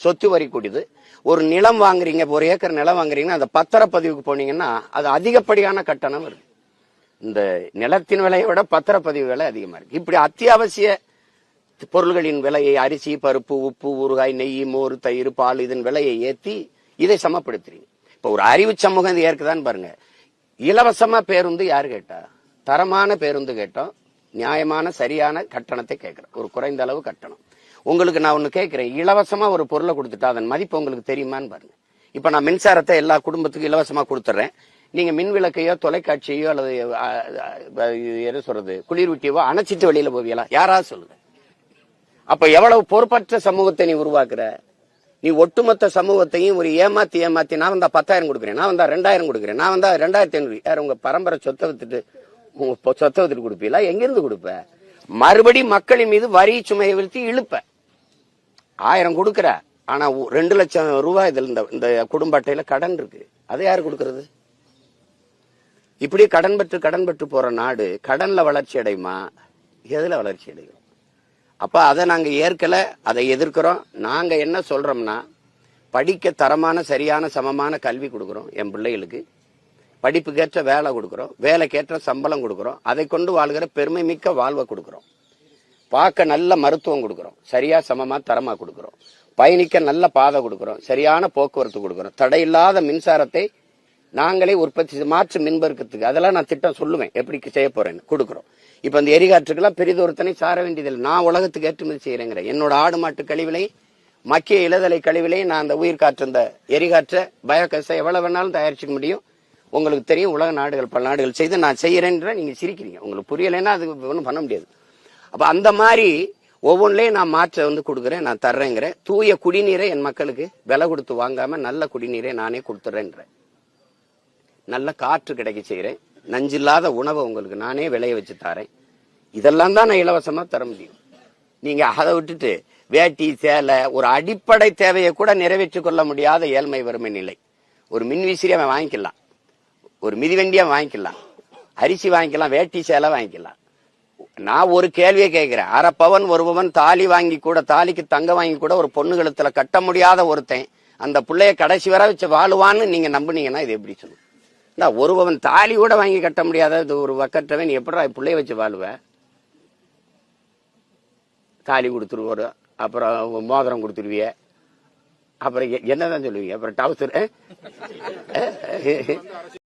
சொத்து வரி கூடியது. ஒரு நிலம் வாங்குறீங்க, 1 ஏக்கர் நிலம் வாங்குறீங்கன்னா அந்த பத்திரப்பதிவுக்கு போனீங்கன்னா அது அதிகப்படியான கட்டணம் இருக்கு. இந்த நிலத்தின் விலையை விட பத்திரப்பதிவு விலை அதிகமா இருக்கு. இப்படி அத்தியாவசிய பொருள்களின் விலையை, அரிசி, பருப்பு, உப்பு, ஊறுகாய், நெய், மோர், தயிர், பால், இதன் விலையை ஏற்றி இதை சமப்படுத்துறீங்க. இப்ப ஒரு அறிவு சமூகம் இது ஏற்குதான்னு பாருங்க. இலவசமா பேருந்து யாரு கேட்டா? தரமான பேருந்து கேட்டோம், நியாயமான சரியான கட்டணத்தை கேட்கிறோம், ஒரு குறைந்த அளவு கட்டணம். உங்களுக்கு நான் ஒண்ணு கேட்கிறேன், இலவசமா ஒரு பொருளை கொடுத்துட்டா அதன் மதிப்பு உங்களுக்கு தெரியுமான்னு பாருங்க. இப்ப நான் மின்சாரத்தை எல்லா குடும்பத்துக்கும் இலவசமா கொடுத்துறேன். நீங்க மின் விளக்கையோ தொலைக்காட்சியோ அல்லது என்ன சொல்றது குளிர்விட்டியவோ அணைச்சிட்டு வெளியில போவீங்களா? யாராவது சொல்லுங்க. அப்ப எவ்வளவு பொறுப்பற்ற சமூகத்தை நீ உருவாக்குற? நீ ஒட்டுமொத்த சமூகத்தையும் ஒரு ஏமாத்தி நான் வந்தா 10,000 கொடுக்குறேன், நான் வந்தா 2,000 கொடுக்குறேன், நான் வந்தா 2,500. யார் உங்க பரம்பரை சொத்தை வித்துட்டு கொடுப்பீங்களா? எங்கிருந்து கொடுப்ப? மறுபடி மக்களின் மீது வரி சுமையை விழுத்தி இழுப்ப. 1000 கொடுக்குற, ஆனா 2 லட்சம் ரூபாய் இதுல இந்த குடும்ப அட்டையில கடன் இருக்கு. அதை யாரு கொடுக்கறது? இப்படி கடன் பெற்று போற நாடு கடன்ல வளர்ச்சி அடையுமா? எதுல வளர்ச்சி அடையும்? அப்ப அதை நாங்க ஏற்கல, அதை எதிர்க்கிறோம். நாங்க என்ன சொல்றோம்னா, படிக்க தரமான சரியான சமமான கல்வி கொடுக்கிறோம் என் பிள்ளைகளுக்கு, படிப்புக்கேற்ற வேலை கொடுக்கிறோம், வேலைக்கேற்ற சம்பளம் கொடுக்கிறோம், அதை கொண்டு வாழ்கிற பெருமை மிக்க வாழ்வை கொடுக்கிறோம், பார்க்க நல்ல மருத்துவம் கொடுக்கிறோம், சரியா சமமா தரமா கொடுக்கிறோம், பயணிக்க நல்ல பாதை கொடுக்கிறோம், சரியான போக்குவரத்து கொடுக்கிறோம், தடையில்லாத மின்சாரத்தை நாங்களே உற்பத்தி மாற்று மின்பெருக்கத்துக்கு அதெல்லாம் நான் திட்டம் சொல்லுவேன் எப்படி செய்ய போறேன்னு கொடுக்கிறோம். இப்ப இந்த எரிகாற்றுக்கெல்லாம் பெரிதொருத்தனை சார வேண்டியதில்லை. நான் உலகத்துக்கு ஏற்றுமதி செய்யறேங்கிற என்னோட ஆடு மாட்டு கழிவுலை, மக்கிய இலதலை கழிவுலை, நான் அந்த உயிர் காற்று இந்த எரிகாற்றை பயோகேஸை எவ்வளவு வேணாலும் தயாரிச்சுக்க முடியும். உங்களுக்கு தெரியும், உலக நாடுகள் பல நாடுகள் செய்து நான் செய்யறேன்ற நீங்க சிரிக்கிறீங்க. உங்களுக்கு புரியலைன்னா அது ஒன்றும் பண்ண முடியாது. அப்ப அந்த மாதிரி ஒவ்வொன்றிலையும் நான் மாற்ற கொடுக்குறேன், நான் தர்றேங்கிறேன். தூய குடிநீரை என் மக்களுக்கு விலை கொடுத்து வாங்காம நல்ல குடிநீரை நானே கொடுத்துறேன்றேன். நல்ல காற்று கிடைக்க செய்யறேன். நஞ்சில்லாத உணவை உங்களுக்கு நானே விளைய வச்சு தரேன். இதெல்லாம் தான் நான் இலவசமா தர முடியும். நீங்க அதை விட்டுட்டு வேட்டி சேலை, ஒரு அடிப்படை தேவையை கூட நிறைவேற்றிக் கொள்ள முடியாத ஏழ்மை வறுமை நிலை. ஒரு மின்விசிறி அவன் வாங்கிக்கலாம், ஒரு மிதிவண்டி அவன் வாங்கிக்கலாம், அரிசி வாங்கிக்கலாம், வேட்டி சேலை வாங்கிக்கலாம். நான் ஒரு கேள்வியை கேட்கிறேன், 1/2 பவன் 1 பவன் தாலி வாங்கி கூட, தாலிக்கு தங்க வாங்கி கூட ஒரு பொண்ணு கழுத்துல கட்ட முடியாத ஒருத்தன் அந்த பிள்ளைய கடைசி வர வச்சு வாழுவான்னு நீங்க நம்புனீங்கன்னா இது எப்படி சொல்லுங்க? 1 பவன் தாலி கூட வாங்கி கட்ட முடியாத ஒரு வக்கற்றவன் நீ எப்படா பிள்ளைய வச்சு வாழுவ? தாலி கொடுத்துருவோம், அப்புறம் மோதிரம் கொடுத்துருவிய, அப்புறம் என்னதான் சொல்லுவீங்க, அப்புறம் டவுசர்